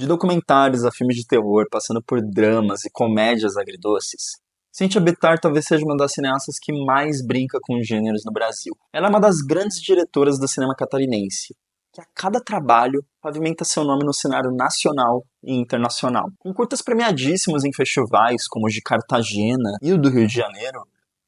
De documentários a filmes de terror, passando por dramas e comédias agridoces, Cynthia Bittar talvez seja uma das cineastas que mais brinca com gêneros no Brasil. Ela é uma das grandes diretoras do cinema catarinense, que a cada trabalho pavimenta seu nome no cenário nacional e internacional. Com curtas premiadíssimos em festivais como o de Cartagena e o do Rio de Janeiro,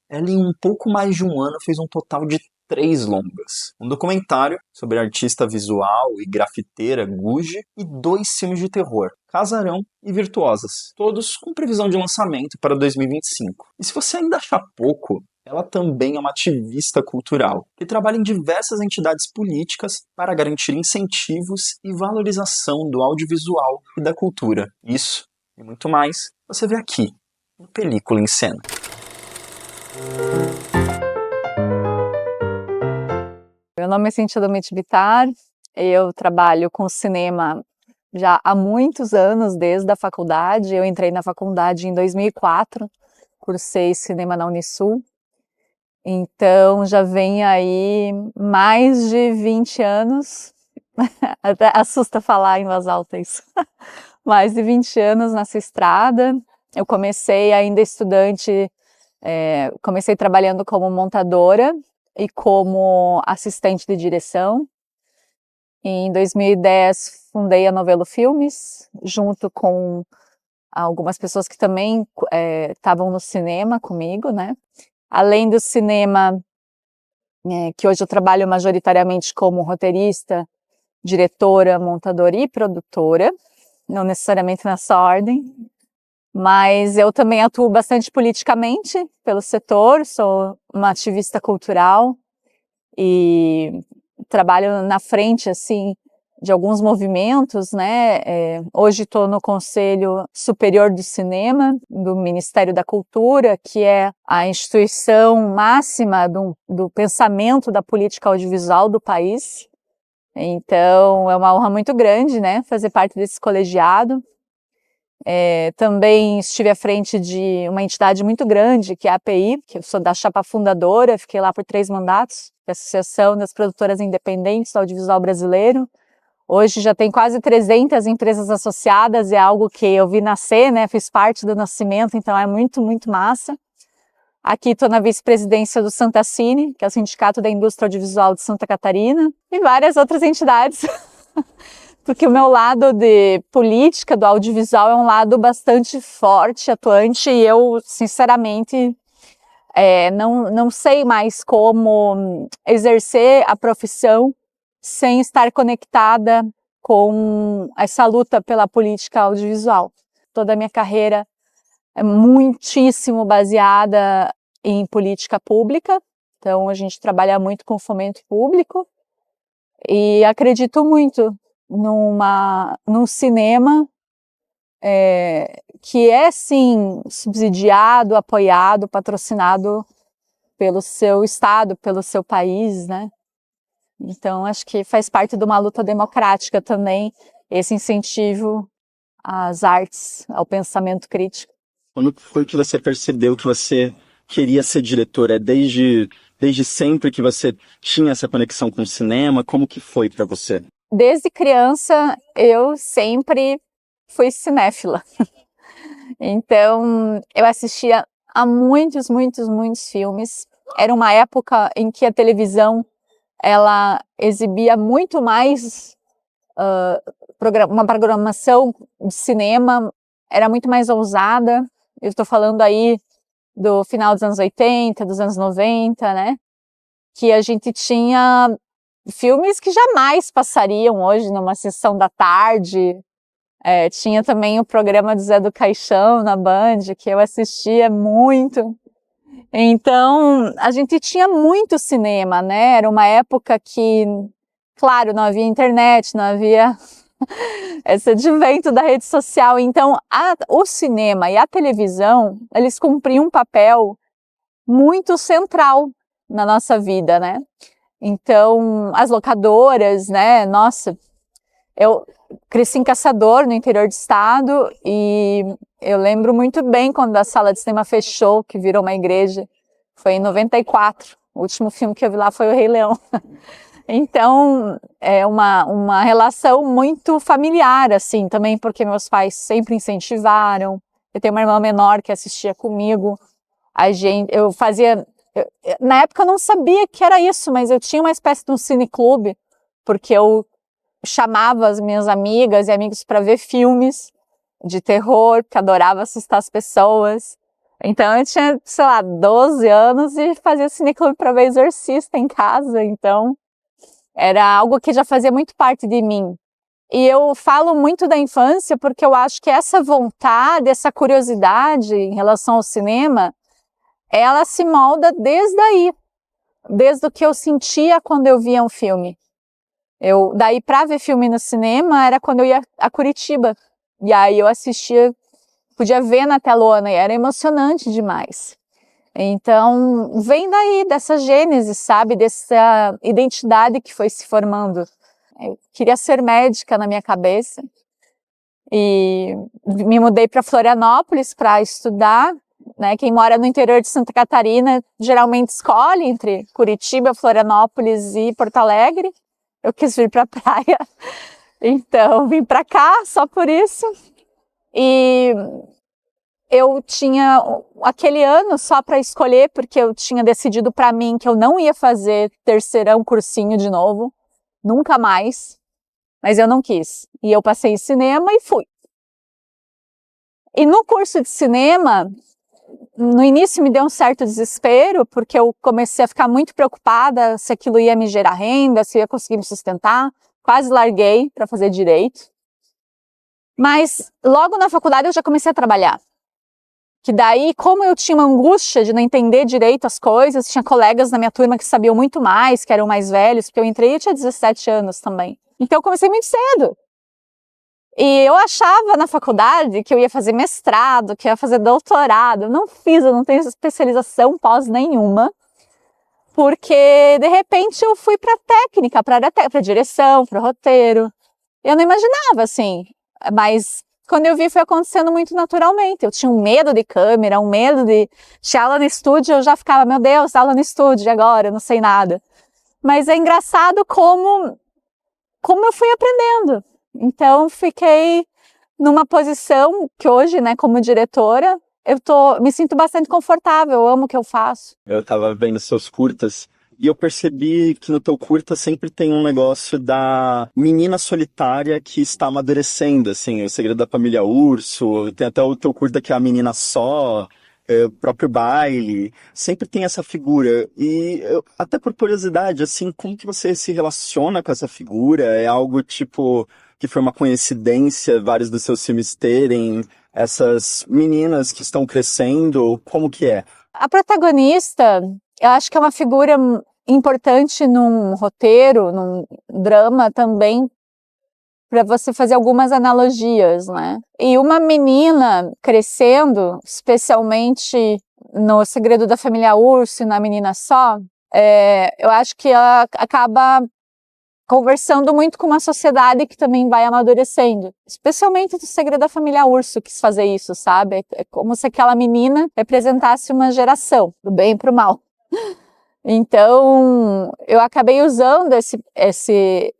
ela em um pouco mais de um ano fez um total de 3 longas. Um documentário sobre a artista visual e grafiteira Guge e 2 filmes de terror, Casarão e Virtuosas, todos com previsão de lançamento para 2025. E se você ainda achar pouco, ela também é uma ativista cultural, que trabalha em diversas entidades políticas para garantir incentivos e valorização do audiovisual e da cultura. Isso e muito mais você vê aqui, no Película em Cena. Meu nome é Cynthia Bittar, eu trabalho com cinema já há muitos anos, desde a faculdade. Eu entrei na faculdade em 2004, cursei cinema na Unisul, então já vem aí mais de 20 anos, até assusta falar em voz alta isso, mais de 20 anos nessa estrada. Eu comecei ainda estudante, comecei trabalhando como montadora e como assistente de direção. Em 2010 fundei a Novelo Filmes, junto com algumas pessoas que também estavam no cinema comigo, né? Além do cinema, que hoje eu trabalho majoritariamente como roteirista, diretora, montadora e produtora, não necessariamente nessa ordem, mas eu também atuo bastante politicamente pelo setor, sou uma ativista cultural e trabalho na frente, assim, de alguns movimentos, né? Hoje estou no Conselho Superior do Cinema, do Ministério da Cultura, que é a instituição máxima do pensamento da política audiovisual do país. Então, é uma honra muito grande, né? Fazer parte desse colegiado. Também estive à frente de uma entidade muito grande, que é a API, que eu sou da chapa fundadora, fiquei lá por 3 mandatos, que é a Associação das Produtoras Independentes do Audiovisual Brasileiro. Hoje já tem quase 300 empresas associadas, é algo que eu vi nascer, né? Fiz parte do nascimento, então é muito, muito massa. Aqui estou na vice-presidência do Santacine, que é o Sindicato da Indústria Audiovisual de Santa Catarina, e várias outras entidades. Porque o meu lado de política do audiovisual é um lado bastante forte, atuante, e eu, sinceramente, não sei mais como exercer a profissão sem estar conectada com essa luta pela política audiovisual. Toda a minha carreira é muitíssimo baseada em política pública, então a gente trabalha muito com fomento público, e acredito muito num cinema que é, sim, subsidiado, apoiado, patrocinado pelo seu estado, pelo seu país, né? Então, acho que faz parte de uma luta democrática também, esse incentivo às artes, ao pensamento crítico. Quando foi que você percebeu que você queria ser diretora? Desde sempre que você tinha essa conexão com o cinema? Como que foi para você? Desde criança, eu sempre fui cinéfila. Então, eu assistia a muitos, muitos, muitos filmes. Era uma época em que a televisão, ela exibia muito mais uma programação de cinema, era muito mais ousada. Eu estou falando aí do final dos anos 80, dos anos 90, né? Que a gente tinha filmes que jamais passariam hoje numa sessão da tarde. Tinha também o programa do Zé do Caixão na Band, que eu assistia muito. Então, a gente tinha muito cinema, né? Era uma época que, claro, não havia internet, não havia esse advento da rede social. Então, o cinema e a televisão, eles cumpriam um papel muito central na nossa vida, né? Então, as locadoras, né? Nossa, eu cresci em Caçador, no interior do estado, e eu lembro muito bem quando a sala de cinema fechou, que virou uma igreja. Foi em 94. O último filme que eu vi lá foi O Rei Leão. Então, é uma relação muito familiar, assim, também porque meus pais sempre incentivaram. Eu tenho uma irmã menor que assistia comigo. Na época eu não sabia que era isso, mas eu tinha uma espécie de um cineclube, porque eu chamava as minhas amigas e amigos para ver filmes de terror, que adorava assustar as pessoas. Então eu tinha, sei lá, 12 anos e fazia cineclube para ver Exorcista em casa, então era algo que já fazia muito parte de mim. E eu falo muito da infância porque eu acho que essa vontade, essa curiosidade em relação ao cinema, ela se molda desde aí, desde o que eu sentia quando eu via um filme. Daí para ver filme no cinema era quando eu ia a Curitiba. E aí eu assistia, podia ver na telona e era emocionante demais. Então, vem daí, dessa gênese, sabe? Dessa identidade que foi se formando. Eu queria ser médica na minha cabeça. E me mudei para Florianópolis para estudar, né? Quem mora no interior de Santa Catarina geralmente escolhe entre Curitiba, Florianópolis e Porto Alegre. Eu quis vir para a praia, então vim para cá só por isso. E eu tinha aquele ano só para escolher, porque eu tinha decidido para mim que eu não ia fazer terceirão cursinho de novo, nunca mais, mas eu não quis. E eu passei em cinema e fui. E no curso de cinema, no início me deu um certo desespero, porque eu comecei a ficar muito preocupada se aquilo ia me gerar renda, se eu ia conseguir me sustentar. Quase larguei para fazer direito. Mas logo na faculdade eu já comecei a trabalhar. Que daí, como eu tinha uma angústia de não entender direito as coisas, tinha colegas na minha turma que sabiam muito mais, que eram mais velhos, porque eu entrei e eu tinha 17 anos também. Então eu comecei muito cedo. E eu achava na faculdade que eu ia fazer mestrado, que eu ia fazer doutorado. Não fiz, eu não tenho especialização pós nenhuma. Porque, de repente, eu fui para técnica, para direção, para roteiro. Eu não imaginava, assim. Mas quando eu vi, foi acontecendo muito naturalmente. Eu tinha um medo de câmera, um medo de... Tinha aula no estúdio, eu já ficava, meu Deus, aula no estúdio, e agora? Eu não sei nada. Mas é engraçado como eu fui aprendendo. Então, fiquei numa posição que hoje, né, como diretora, me sinto bastante confortável, eu amo o que eu faço. Eu tava vendo seus curtas e eu percebi que no teu curta sempre tem um negócio da menina solitária que está amadurecendo, assim, o Segredo da Família Urso, tem até o teu curta que é a menina só, o próprio baile, sempre tem essa figura. E até por curiosidade, assim, como que você se relaciona com essa figura? É algo tipo que foi uma coincidência vários dos seus filmes terem essas meninas que estão crescendo? Como que é? A protagonista, eu acho que é uma figura importante num roteiro, num drama também, para você fazer algumas analogias, né? E uma menina crescendo, especialmente no Segredo da Família Urso e na Menina Só, eu acho que ela acaba conversando muito com uma sociedade que também vai amadurecendo. Especialmente do Segredo da Família Urso quis fazer isso, sabe? É como se aquela menina representasse uma geração, do bem e pro mal. Então, eu acabei usando esse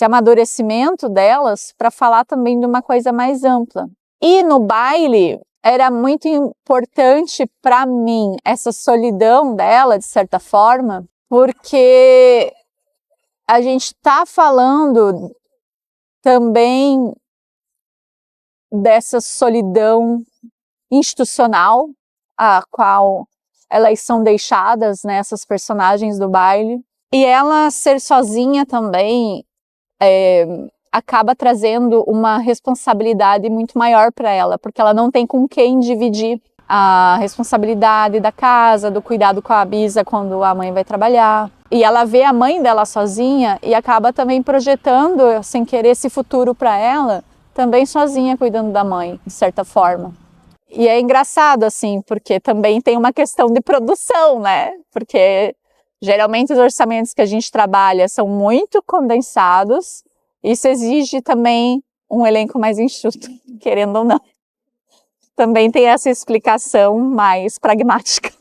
amadurecimento delas para falar também de uma coisa mais ampla. E no baile, era muito importante para mim essa solidão dela, de certa forma, porque a gente está falando também dessa solidão institucional a qual elas são deixadas, né, essas personagens do baile. E ela ser sozinha também acaba trazendo uma responsabilidade muito maior para ela, porque ela não tem com quem dividir a responsabilidade da casa, do cuidado com a Bisa quando a mãe vai trabalhar. E ela vê a mãe dela sozinha e acaba também projetando, sem querer, esse futuro para ela, também sozinha cuidando da mãe, de certa forma. E é engraçado, assim, porque também tem uma questão de produção, né? Porque geralmente os orçamentos que a gente trabalha são muito condensados. Isso exige também um elenco mais enxuto, querendo ou não. Também tem essa explicação mais pragmática.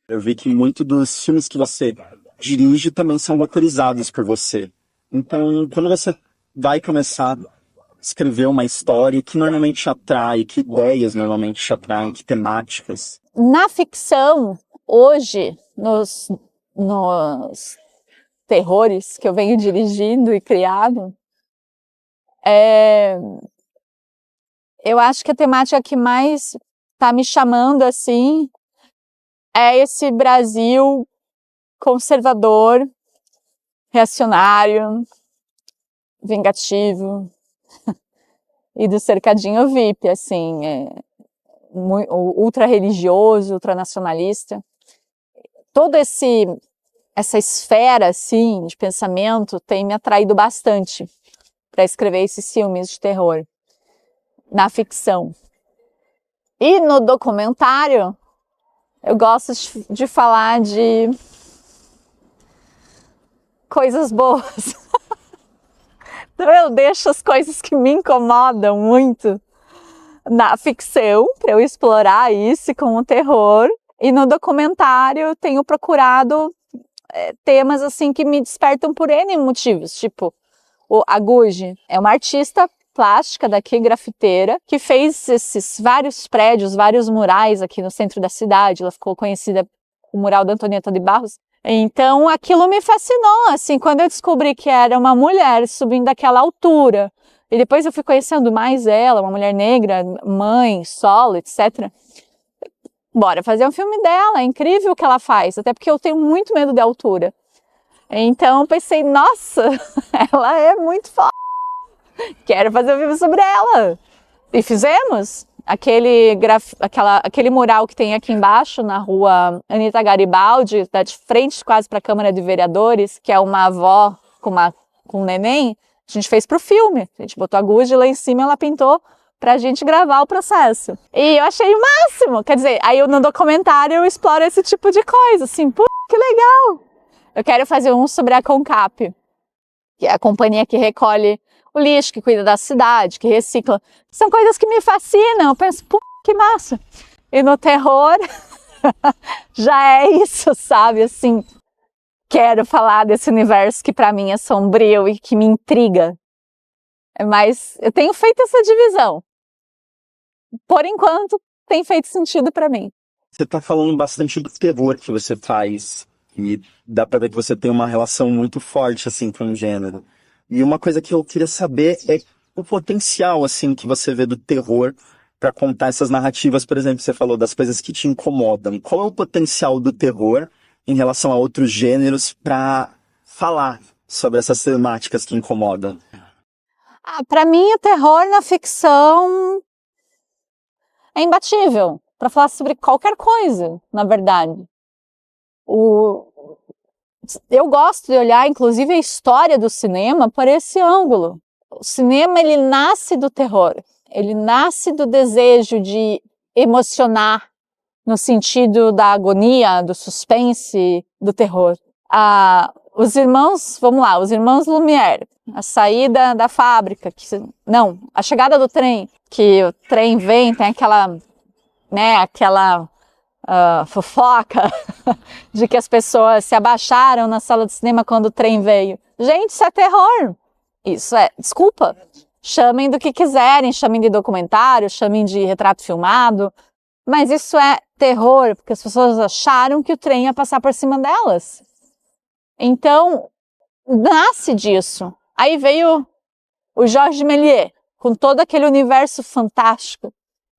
Eu vi que muito dos filmes que você dirige também são roteirizados por você. Então, quando você vai começar a escrever uma história, que normalmente te atrai, que ideias normalmente te atraem, que temáticas? Na ficção, hoje, nos terrores que eu venho dirigindo e criado, eu acho que a temática que mais está me chamando assim é esse Brasil conservador, reacionário, vingativo e do cercadinho VIP, assim, ultra religioso, ultranacionalista. Toda essa esfera assim de pensamento tem me atraído bastante para escrever esses filmes de terror na ficção. E no documentário eu gosto de falar de coisas boas. Então eu deixo as coisas que me incomodam muito na ficção para eu explorar isso com o terror. E no documentário eu tenho procurado temas assim que me despertam por N motivos, tipo a Guji é uma artista plástica daqui, grafiteira, que fez esses vários prédios, vários murais aqui no centro da cidade. Ela ficou conhecida com o mural da Antonieta de Barros. Então aquilo me fascinou, assim, quando eu descobri que era uma mulher subindo daquela altura. E depois eu fui conhecendo mais ela, uma mulher negra, mãe, solo, etc. Bora fazer um filme dela, é incrível o que ela faz, até porque eu tenho muito medo de altura. Então pensei, nossa, ela é muito foda, quero fazer um filme sobre ela. E fizemos. Aquele mural que tem aqui embaixo, na rua Anita Garibaldi, dá de frente quase para a Câmara de Vereadores, que é uma avó com um neném, a gente fez pro filme. A gente botou a Guji lá em cima e ela pintou pra gente gravar o processo. E eu achei o máximo. Quer dizer, aí no documentário eu exploro esse tipo de coisa, assim, pô, que legal! Eu quero fazer um sobre a Concap, que é a companhia que recolhe o lixo, que cuida da cidade, que recicla. São coisas que me fascinam. Eu penso, pô, que massa! E no terror, já é isso, sabe? Assim, quero falar desse universo que pra mim é sombrio e que me intriga. Mas eu tenho feito essa divisão. Por enquanto, tem feito sentido pra mim. Você tá falando bastante do terror que você faz, e dá pra ver que você tem uma relação muito forte, assim, com o gênero. E uma coisa que eu queria saber é o potencial, assim, que você vê do terror pra contar essas narrativas, por exemplo, você falou das coisas que te incomodam. Qual é o potencial do terror em relação a outros gêneros pra falar sobre essas temáticas que incomodam? Pra mim, o terror na ficção é imbatível. Pra falar sobre qualquer coisa, na verdade. Eu gosto de olhar, inclusive, a história do cinema por esse ângulo. O cinema, ele nasce do terror. Ele nasce do desejo de emocionar no sentido da agonia, do suspense, do terror. Os irmãos Lumière, a saída da fábrica, a chegada do trem, que o trem vem, tem aquela fofoca de que as pessoas se abaixaram na sala de cinema quando o trem veio. Gente, isso é terror. Isso é, desculpa, chamem do que quiserem, chamem de documentário, chamem de retrato filmado, mas isso é terror, porque as pessoas acharam que o trem ia passar por cima delas. Então, nasce disso. Aí veio o Georges Méliès, com todo aquele universo fantástico,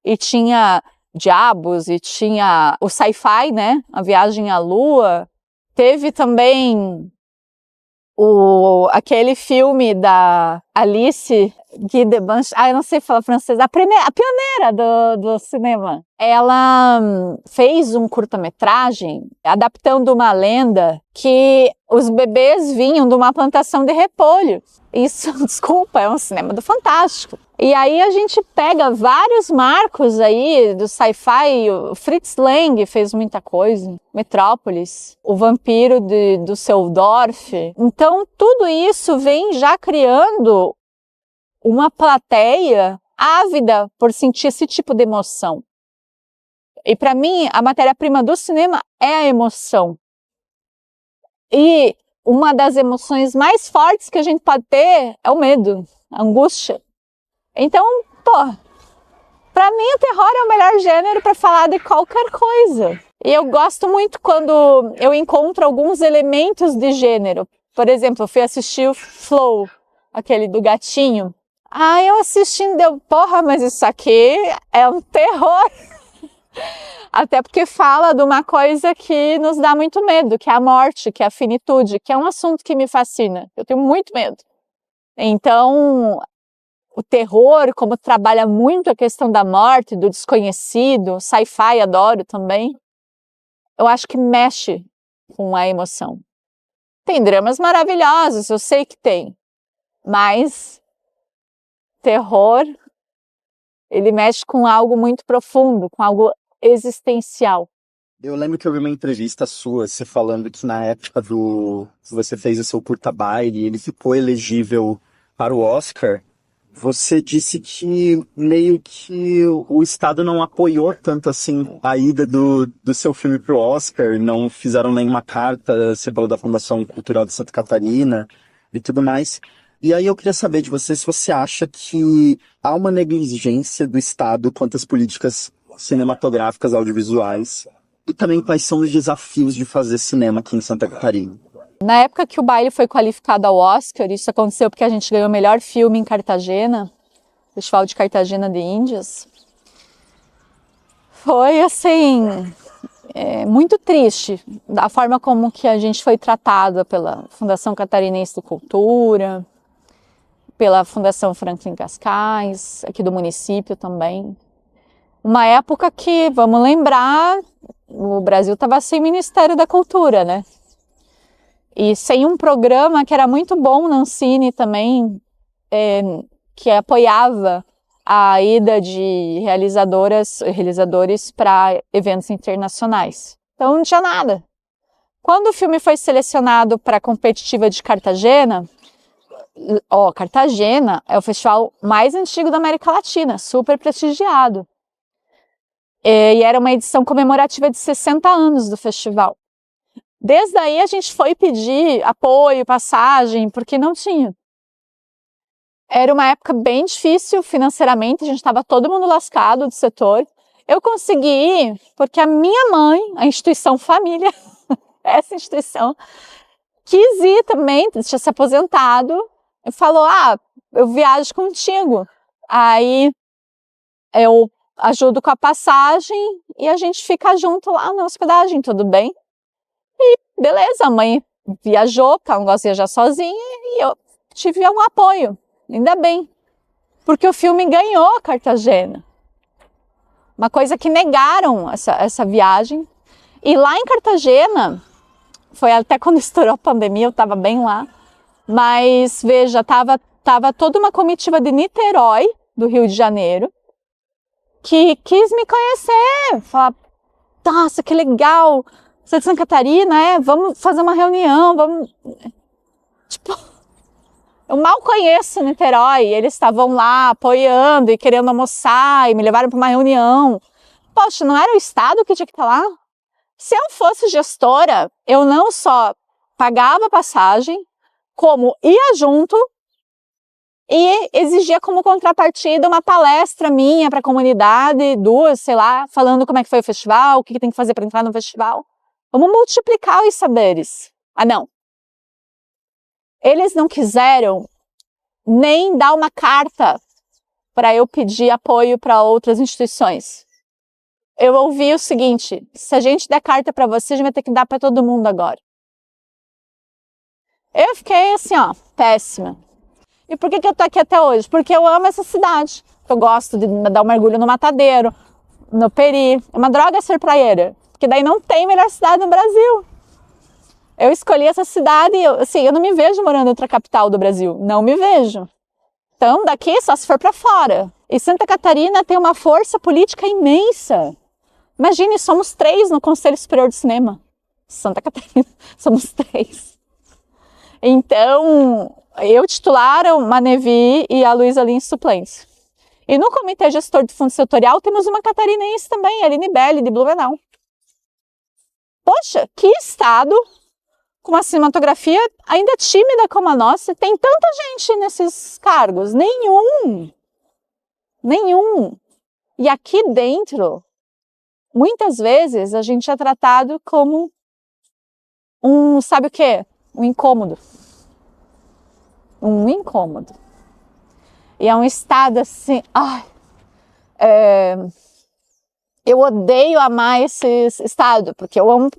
e tinha diabos, e tinha o sci-fi, né? A Viagem à Lua. Teve também aquele filme da Alice Guy de Banch, eu não sei falar francês, a pioneira do cinema. Ela fez um curta-metragem adaptando uma lenda que os bebês vinham de uma plantação de repolho. Isso, desculpa, é um cinema do fantástico. E aí a gente pega vários marcos aí do sci-fi. O Fritz Lang fez muita coisa. Metrópolis, o Vampiro do Düsseldorf. Então tudo isso vem já criando uma plateia ávida por sentir esse tipo de emoção. E para mim, a matéria-prima do cinema é a emoção. E uma das emoções mais fortes que a gente pode ter é o medo, a angústia. Então, pra mim o terror é o melhor gênero para falar de qualquer coisa. E eu gosto muito quando eu encontro alguns elementos de gênero. Por exemplo, eu fui assistir o Flow, aquele do gatinho. Eu assistindo, mas isso aqui é um terror. Até porque fala de uma coisa que nos dá muito medo, que é a morte, que é a finitude, que é um assunto que me fascina. Eu tenho muito medo. Então, o terror, como trabalha muito a questão da morte, do desconhecido, sci-fi adoro também, eu acho que mexe com a emoção. Tem dramas maravilhosos, eu sei que tem, mas terror, ele mexe com algo muito profundo, com algo existencial. Eu lembro que eu vi uma entrevista sua, você falando que na época que você fez o seu curta-baile, ele ficou elegível para o Oscar. Você disse que meio que o Estado não apoiou tanto assim a ida do seu filme pro Oscar, não fizeram nenhuma carta, você falou da Fundação Cultural de Santa Catarina e tudo mais. E aí eu queria saber de você se você acha que há uma negligência do Estado quanto às políticas cinematográficas audiovisuais e também quais são os desafios de fazer cinema aqui em Santa Catarina. Na época que o baile foi qualificado ao Oscar, isso aconteceu porque a gente ganhou o melhor filme em Cartagena, Festival de Cartagena de Índias. Foi, assim, muito triste a forma como que a gente foi tratada pela Fundação Catarinense de Cultura, pela Fundação Franklin Cascais, aqui do município também. Uma época que, vamos lembrar, o Brasil estava sem Ministério da Cultura, né? E sem um programa que era muito bom na Ancine também, que apoiava a ida de realizadores para eventos internacionais. Então não tinha nada. Quando o filme foi selecionado para a competitiva de Cartagena, Cartagena é o festival mais antigo da América Latina, super prestigiado. E era uma edição comemorativa de 60 anos do festival. Desde aí a gente foi pedir apoio, passagem, porque não tinha. Era uma época bem difícil financeiramente, a gente estava todo mundo lascado do setor. Eu consegui ir porque a minha mãe, a instituição família, essa instituição, quis ir também, tinha se aposentado, e falou, eu viajo contigo. Aí eu ajudo com a passagem e a gente fica junto lá na hospedagem, tudo bem? E beleza, a mãe viajou, porque ela não gosta de viajar sozinha, e eu tive um apoio, ainda bem. Porque o filme ganhou Cartagena. Uma coisa que negaram essa viagem. E lá em Cartagena, foi até quando estourou a pandemia, eu estava bem lá, mas veja, tava toda uma comitiva de Niterói, do Rio de Janeiro, que quis me conhecer, falar, nossa, que legal, você é de Santa Catarina, vamos fazer uma reunião, vamos... Tipo, eu mal conheço Niterói, eles estavam lá apoiando e querendo almoçar e me levaram para uma reunião. Poxa, não era o Estado que tinha que estar lá? Se eu fosse gestora, eu não só pagava passagem, como ia junto e exigia como contrapartida uma palestra minha para a comunidade, duas, sei lá, falando como é que foi o festival, o que tem que fazer para entrar no festival. Vamos multiplicar os saberes. Não. Eles não quiseram nem dar uma carta para eu pedir apoio para outras instituições. Eu ouvi o seguinte, se a gente der carta para você, a gente vai ter que dar para todo mundo agora. Eu fiquei assim, péssima. E por que eu tô aqui até hoje? Porque eu amo essa cidade. Eu gosto de dar um mergulho no Matadeiro, no Peri. É uma droga ser praieira, porque daí não tem melhor cidade no Brasil. Eu escolhi essa cidade e eu não me vejo morando em outra capital do Brasil. Não me vejo. Então, daqui só se for para fora. E Santa Catarina tem uma força política imensa. Imagine, somos 3 no Conselho Superior de Cinema. Santa Catarina, somos 3. Então, eu titular, a Manevi e a Luísa Lins suplentes. E no comitê gestor do fundo setorial temos uma catarinense também, a Aline Belli, de Blumenau. Poxa, que estado com uma cinematografia ainda tímida como a nossa, tem tanta gente nesses cargos? Nenhum. E aqui dentro, muitas vezes a gente é tratado como sabe o quê? Um incômodo. E é um estado assim, eu odeio amar esse estado, porque eu amo,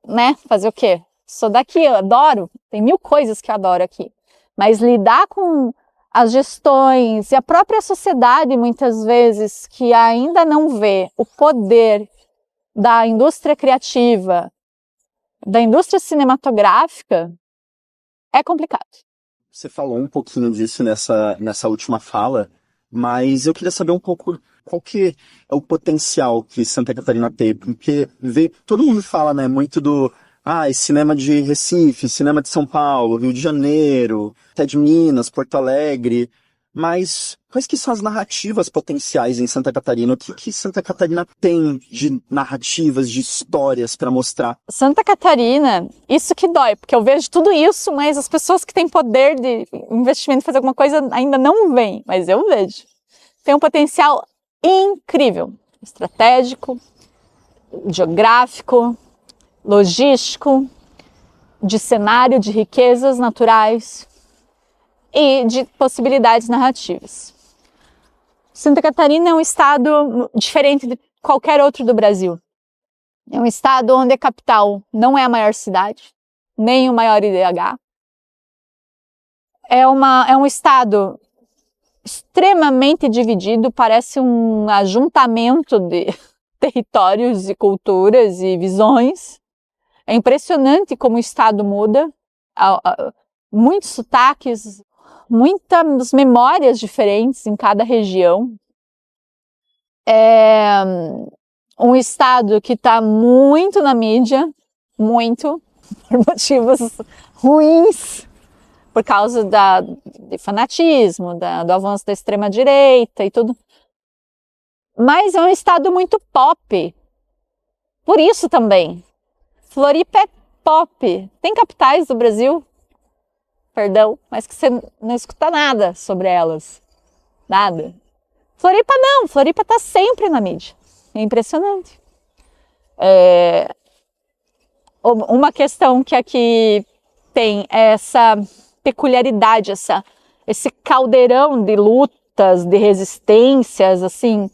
né, fazer o quê? Sou daqui, eu adoro, tem 1000 coisas que eu adoro aqui, mas lidar com as gestões e a própria sociedade, muitas vezes, que ainda não vê o poder da indústria criativa, da indústria cinematográfica, é complicado. Você falou um pouquinho disso nessa última fala, mas eu queria saber um pouco qual que é o potencial que Santa Catarina tem, porque todo mundo fala, né, muito esse cinema de Recife, cinema de São Paulo, Rio de Janeiro, até de Minas, Porto Alegre, mas quais que são as narrativas potenciais em Santa Catarina? O que Santa Catarina tem de narrativas, de histórias para mostrar? Santa Catarina, isso que dói, porque eu vejo tudo isso, mas as pessoas que têm poder de investimento, fazer alguma coisa, ainda não veem, mas eu vejo. Tem um potencial incrível, estratégico, geográfico, logístico, de cenário, de riquezas naturais e de possibilidades narrativas. Santa Catarina é um estado diferente de qualquer outro do Brasil. É um estado onde a capital não é a maior cidade, nem o maior IDH. É um estado extremamente dividido, parece um ajuntamento de territórios e culturas e visões. É impressionante como o estado muda, muitos sotaques, muitas memórias diferentes em cada região. É um estado que está muito na mídia, muito, por motivos ruins, por causa de fanatismo, do avanço da extrema-direita e tudo. Mas é um estado muito pop. Por isso também. Floripa é pop. Tem capitais do Brasil, perdão, mas que você não escuta nada sobre elas. Nada. Floripa não. Floripa está sempre na mídia. É impressionante. Uma questão que aqui tem é essa peculiaridade, esse caldeirão de lutas, de resistências, assim.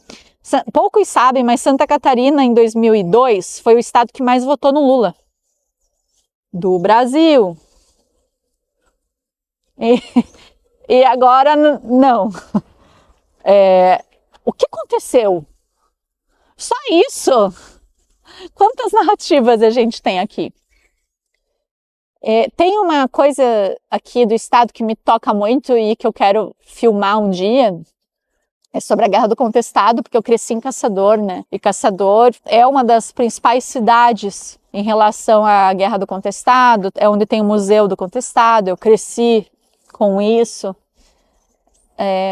Poucos sabem, mas Santa Catarina, em 2002, foi o estado que mais votou no Lula. Do Brasil. E agora, não. O que aconteceu? Só isso? Quantas narrativas a gente tem aqui? Tem uma coisa aqui do estado que me toca muito e que eu quero filmar um dia. É sobre a Guerra do Contestado, porque eu cresci em Caçador, né? E Caçador é uma das principais cidades em relação à Guerra do Contestado, é onde tem o Museu do Contestado, eu cresci com isso.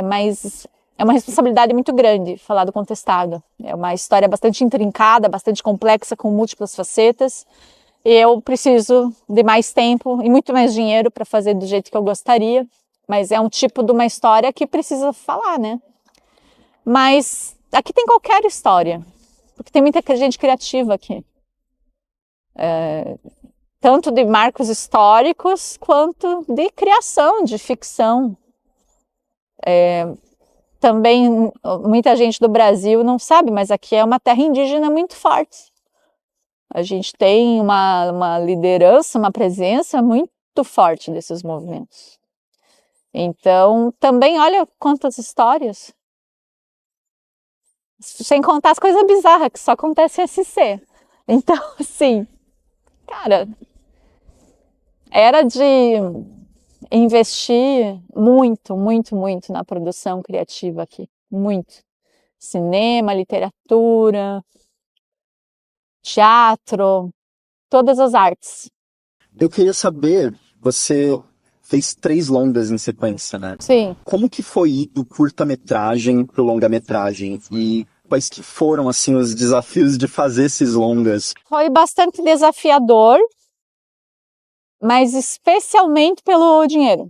Mas é uma responsabilidade muito grande falar do Contestado. É uma história bastante intrincada, bastante complexa, com múltiplas facetas. E eu preciso de mais tempo e muito mais dinheiro para fazer do jeito que eu gostaria. Mas é um tipo de uma história que precisa falar, né? Mas aqui tem qualquer história, porque tem muita gente criativa aqui. Tanto de marcos históricos, quanto de criação, de ficção. Também, muita gente do Brasil não sabe, mas aqui é uma terra indígena muito forte. A gente tem uma liderança, uma presença muito forte desses movimentos. Então, também olha quantas histórias. Sem contar as coisas bizarras que só acontecem em SC. Então, assim, cara, era de investir muito, muito, muito na produção criativa aqui. Muito. Cinema, literatura, teatro, todas as artes. Eu queria saber, você fez 3 longas em sequência, né? Sim. Como que foi ir do curta-metragem pro longa-metragem? E quais que foram, assim, os desafios de fazer esses longas? Foi bastante desafiador, mas especialmente pelo dinheiro.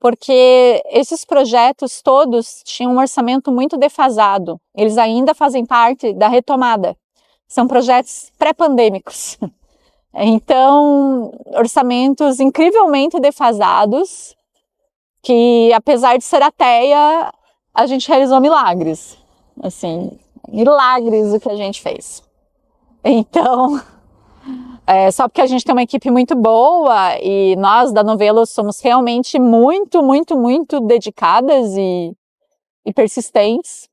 Porque esses projetos todos tinham um orçamento muito defasado. Eles ainda fazem parte da retomada. São projetos pré-pandêmicos. Então, orçamentos incrivelmente defasados, que apesar de ser ateia, a gente realizou milagres. Assim, milagres o que a gente fez. Então, só porque a gente tem uma equipe muito boa e nós da Novelo somos realmente muito, muito, muito dedicadas e persistentes,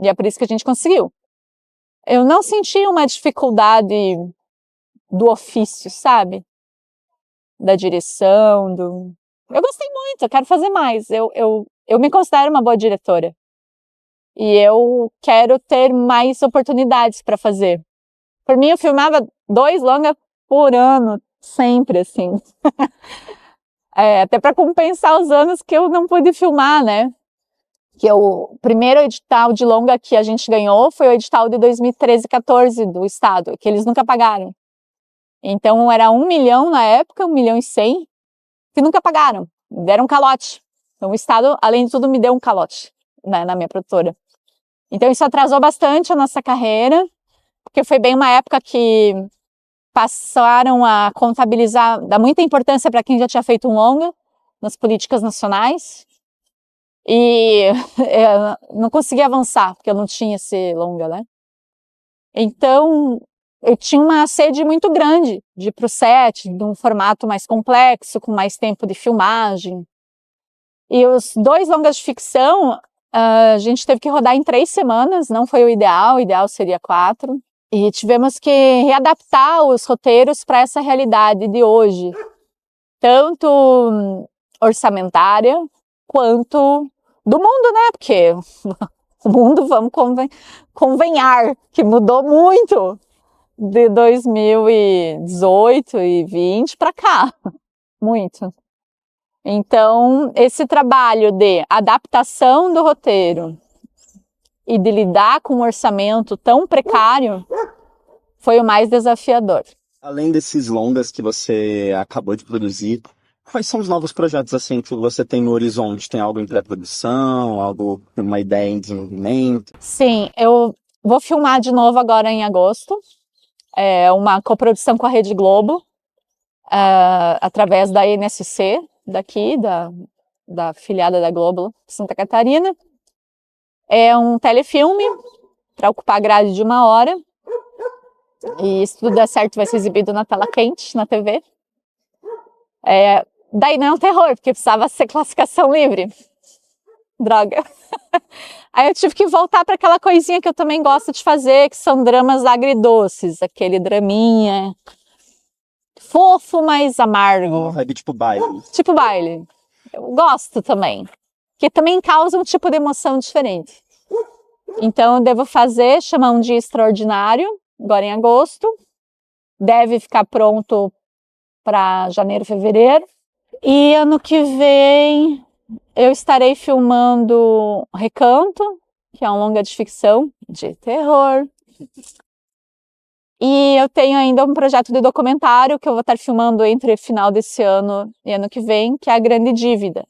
e é por isso que a gente conseguiu. Eu não senti uma dificuldade do ofício, sabe? Da direção, Eu gostei muito, eu quero fazer mais. Eu me considero uma boa diretora. E eu quero ter mais oportunidades para fazer. Por mim, eu filmava 2 longas por ano, sempre, assim. Até para compensar os anos que eu não pude filmar, né? Que o primeiro edital de longa que a gente ganhou foi o edital de 2013-14 do Estado, que eles nunca pagaram. Então, era 1 milhão na época, 1.100.000, que nunca pagaram, deram um calote. Então, o Estado, além de tudo, me deu um calote, né, na minha produtora. Então, isso atrasou bastante a nossa carreira, porque foi bem uma época que passaram a contabilizar, dar muita importância para quem já tinha feito um longa nas políticas nacionais. E não consegui avançar, porque eu não tinha esse longa, né? Então, eu tinha uma sede muito grande de ir pro set, de um formato mais complexo, com mais tempo de filmagem. E os 2 longas de ficção, a gente teve que rodar em 3 semanas, não foi o ideal seria 4. E tivemos que readaptar os roteiros para essa realidade de hoje, tanto orçamentária quanto do mundo, né? Porque o mundo, vamos convenhar, que mudou muito de 2018 e 20 para cá, muito. Então, esse trabalho de adaptação do roteiro e de lidar com um orçamento tão precário foi o mais desafiador. Além desses longas que você acabou de produzir, quais são os novos projetos assim que você tem no horizonte? Tem algo em pré-produção, algo, uma ideia em desenvolvimento? Sim, eu vou filmar de novo agora em agosto. É uma coprodução com a Rede Globo, através da NSC, daqui, da filiada da Globo, Santa Catarina. É um telefilme para ocupar a grade de 1 hora. E se tudo der certo, vai ser exibido na tela quente, na TV. Daí não é um terror, porque precisava ser classificação livre. Droga. Aí eu tive que voltar para aquela coisinha que eu também gosto de fazer, que são dramas agridoces, aquele draminha fofo, mas amargo. Vibe tipo baile. Tipo baile. Eu gosto também, que também causa um tipo de emoção diferente. Então eu devo fazer, chamar Um Dia Extraordinário, agora em agosto. Deve ficar pronto para janeiro, fevereiro. E ano que vem eu estarei filmando Recanto, que é um longa de ficção de terror. E eu tenho ainda um projeto de documentário que eu vou estar filmando entre final desse ano e ano que vem, que é A Grande Dívida,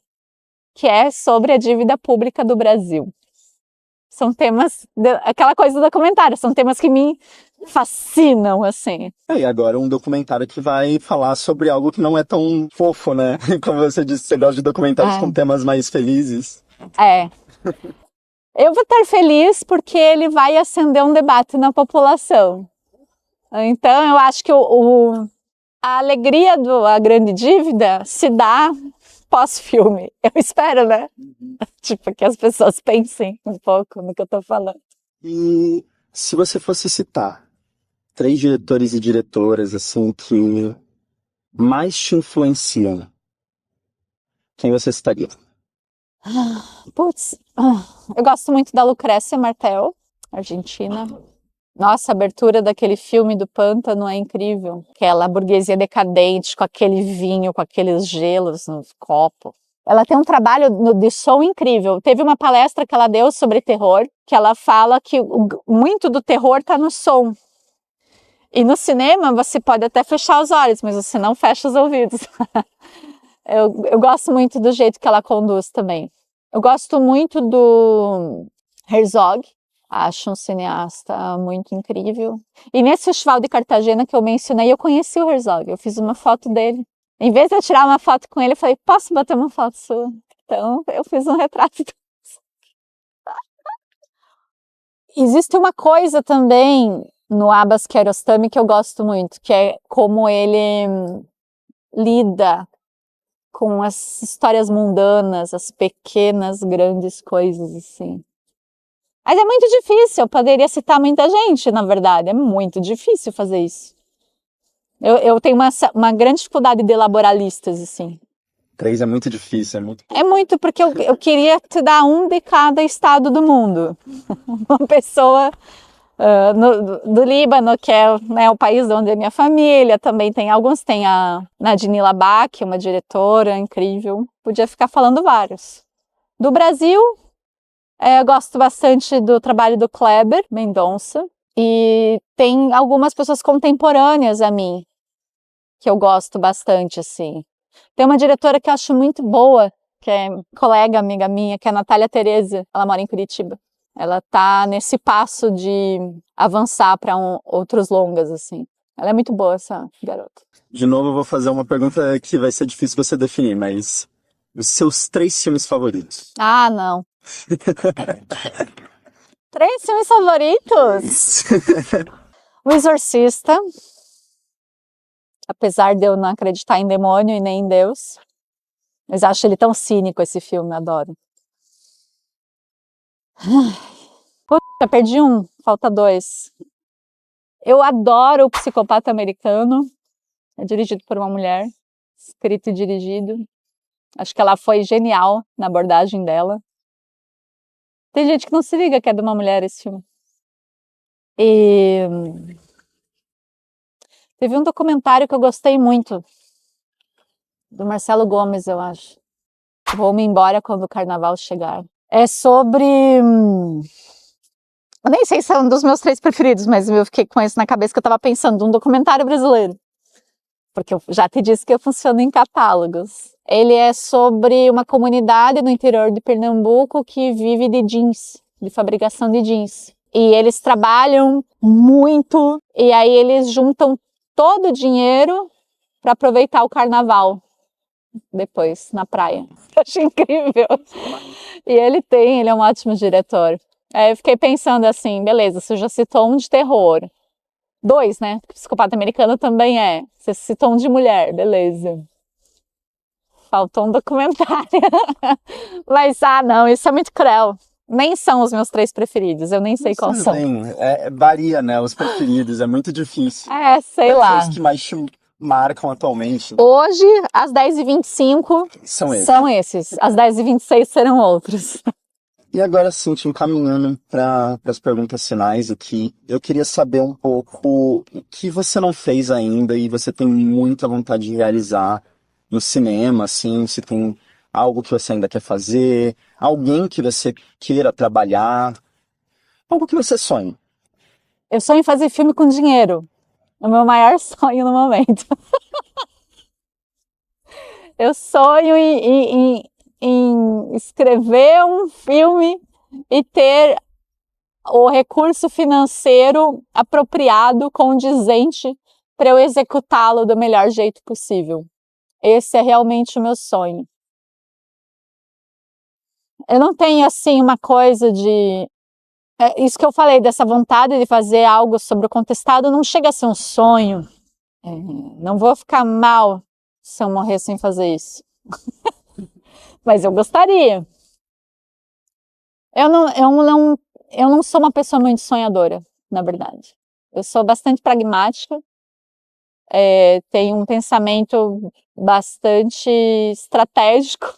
que é sobre a dívida pública do Brasil. São temas, aquela coisa do documentário, são temas que me fascinam, assim. E agora um documentário que vai falar sobre algo que não é tão fofo, né? Como você disse, você gosta de documentários com temas mais felizes. Eu vou estar feliz porque ele vai acender um debate na população. Então, eu acho que a alegria A Grande Dívida se dá pós-filme. Eu espero, né? Tipo, que as pessoas pensem um pouco no que eu tô falando. E se você fosse citar 3 diretores e diretoras, assim, que mais te influenciam, quem você citaria? Eu gosto muito da Lucrécia Martel, argentina. Nossa, a abertura daquele filme do Pântano é incrível. Aquela burguesia decadente, com aquele vinho, com aqueles gelos no copo. Ela tem um trabalho de som incrível. Teve uma palestra que ela deu sobre terror, que ela fala que muito do terror está no som. E no cinema você pode até fechar os olhos, mas você não fecha os ouvidos. Eu gosto muito do jeito que ela conduz também. Eu gosto muito do Herzog, acho um cineasta muito incrível. E nesse festival de Cartagena que eu mencionei, eu conheci o Herzog, eu fiz uma foto dele. Em vez de eu tirar uma foto com ele, eu falei, posso bater uma foto sua? Então, eu fiz um retrato. Existe uma coisa também no Abbas Kiarostami que eu gosto muito, que é como ele lida com as histórias mundanas, as pequenas, grandes coisas, assim. Mas é muito difícil, eu poderia citar muita gente, na verdade, é muito difícil fazer isso. Eu tenho uma grande dificuldade de elaborar listas, assim. 3 é muito difícil, é muito. É muito porque eu queria te dar um de cada estado do mundo. Uma pessoa do Líbano, que é, né, o país onde é minha família, também tem alguns, tem a Nadine Labak, uma diretora incrível, podia ficar falando vários. Do Brasil, eu gosto bastante do trabalho do Kleber Mendonça, e tem algumas pessoas contemporâneas a mim, que eu gosto bastante, assim. Tem uma diretora que eu acho muito boa, que é colega, amiga minha, que é a Natália Tereza, ela mora em Curitiba. Ela tá nesse passo de avançar para outros longas, assim. Ela é muito boa, essa garota. De novo, eu vou fazer uma pergunta que vai ser difícil você definir, mas os seus 3 filmes favoritos? Ah, não. 3 filmes favoritos? O Exorcista. Apesar de eu não acreditar em demônio e nem em Deus. Mas acho ele tão cínico, esse filme, adoro. Puta, perdi um, falta 2. Eu adoro O Psicopata Americano. É dirigido por uma mulher. Escrito e dirigido. Acho que ela foi genial na abordagem dela. Tem gente que não se liga que é de uma mulher esse filme. E teve um documentário que eu gostei muito. Do Marcelo Gomes, eu acho. Vou-me embora quando o carnaval chegar. É sobre... Eu nem sei se é um dos meus 3 preferidos, mas eu fiquei com isso na cabeça que eu tava pensando. Um documentário brasileiro. Porque eu já te disse que eu funciono em catálogos. Ele é sobre uma comunidade no interior de Pernambuco que vive de jeans, de fabricação de jeans. E eles trabalham muito, e aí eles juntam todo o dinheiro para aproveitar o carnaval depois, na praia. Eu acho incrível. E ele é um ótimo diretor. Aí eu fiquei pensando assim, beleza, você já citou um de terror. 2, né? Psicopata Americano também é. Você citou um de mulher, beleza. Faltou um documentário. Mas, não, isso é muito cruel. Nem são os meus 3 preferidos, eu nem sei quais são. Bem, varia, né? Os preferidos, é muito difícil. Sei lá. Os que mais te marcam atualmente Hoje, às 10h25, são esses. Às 10h26 serão outros. E agora sim, te encaminhando para as perguntas finais aqui, eu queria saber um pouco o que você não fez ainda e você tem muita vontade de realizar no cinema, assim, se tem algo que você ainda quer fazer, alguém que você queira trabalhar, algo que você sonha. Eu sonho em fazer filme com dinheiro. É o meu maior sonho no momento. Eu sonho em escrever um filme e ter o recurso financeiro apropriado, condizente, para eu executá-lo do melhor jeito possível. Esse é realmente o meu sonho. Eu não tenho, assim, uma coisa de... isso que eu falei, dessa vontade de fazer algo sobre o contestado, não chega a ser um sonho. Não vou ficar mal se eu morrer sem fazer isso. Mas eu gostaria. Eu não sou uma pessoa muito sonhadora, na verdade. Eu sou bastante pragmática, tenho um pensamento bastante estratégico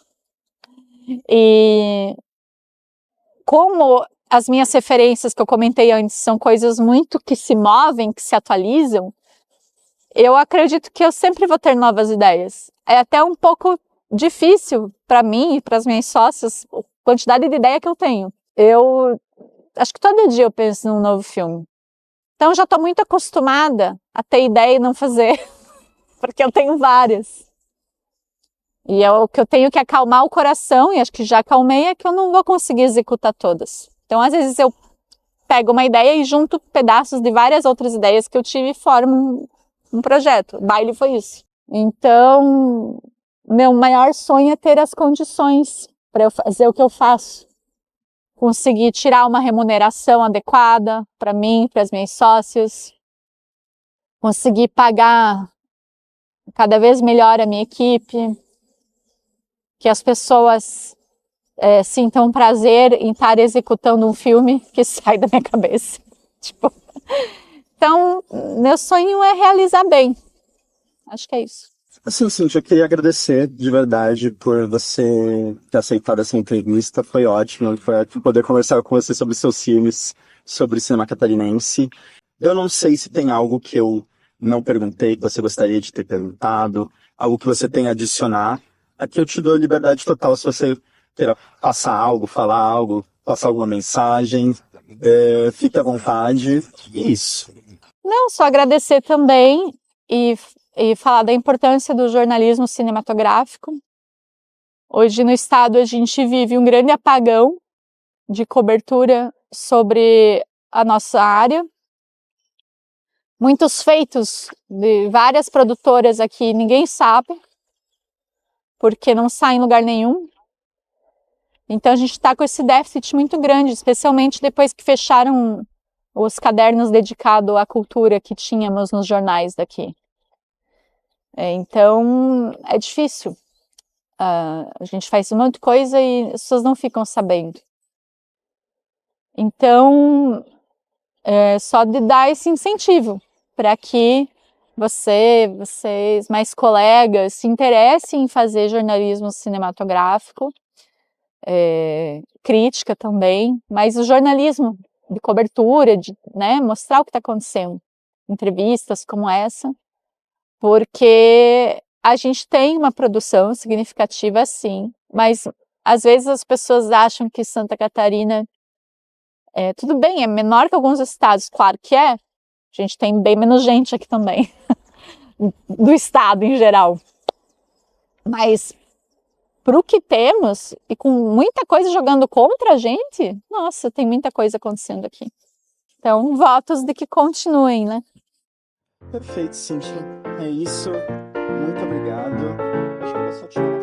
e como as minhas referências que eu comentei antes são coisas muito que se movem, que se atualizam, eu acredito que eu sempre vou ter novas ideias. É até um pouco difícil para mim e para as minhas sócias a quantidade de ideia que eu tenho. Eu acho que todo dia eu penso num novo filme. Então, eu já estou muito acostumada a ter ideia e não fazer, porque eu tenho várias. E o que eu tenho que acalmar o coração, e acho que já acalmei, é que eu não vou conseguir executar todas. Então, às vezes, eu pego uma ideia e junto pedaços de várias outras ideias que eu tive e formo um projeto. O baile foi isso. Então, meu maior sonho é ter as condições para eu fazer o que eu faço. Conseguir tirar uma remuneração adequada para mim, para as minhas sócias. Conseguir pagar cada vez melhor a minha equipe. Que as pessoas sintam prazer em estar executando um filme que sai da minha cabeça. Tipo, então, meu sonho é realizar bem. Acho que é isso. Assim, Cintia, eu queria agradecer de verdade por você ter aceitado essa entrevista. Foi ótimo poder conversar com você sobre seus filmes, sobre o cinema catarinense. Eu não sei se tem algo que eu não perguntei, que você gostaria de ter perguntado, algo que você tem a adicionar. Aqui eu te dou liberdade total se você queira passar algo, falar algo, passar alguma mensagem. Fique à vontade. E isso. Não, só agradecer também e falar da importância do jornalismo cinematográfico. Hoje no estado a gente vive um grande apagão de cobertura sobre a nossa área. Muitos feitos de várias produtoras aqui ninguém sabe, porque não sai em lugar nenhum. Então a gente está com esse déficit muito grande, especialmente depois que fecharam os cadernos dedicados à cultura que tínhamos nos jornais daqui. Então é difícil. A gente faz um monte de coisa e as pessoas não ficam sabendo. Então, só de dar esse incentivo para que vocês, mais colegas, se interessem em fazer jornalismo cinematográfico, crítica também, mas o jornalismo de cobertura, de mostrar o que está acontecendo, entrevistas como essa, porque a gente tem uma produção significativa, sim, mas às vezes as pessoas acham que Santa Catarina, tudo bem, é menor que alguns estados, claro que é, a gente tem bem menos gente aqui também, do estado em geral, mas para o que temos, e com muita coisa jogando contra a gente, nossa, tem muita coisa acontecendo aqui. Então, votos de que continuem, né? Perfeito, Cintia. É isso. Muito obrigado. Acho que eu vou só tirar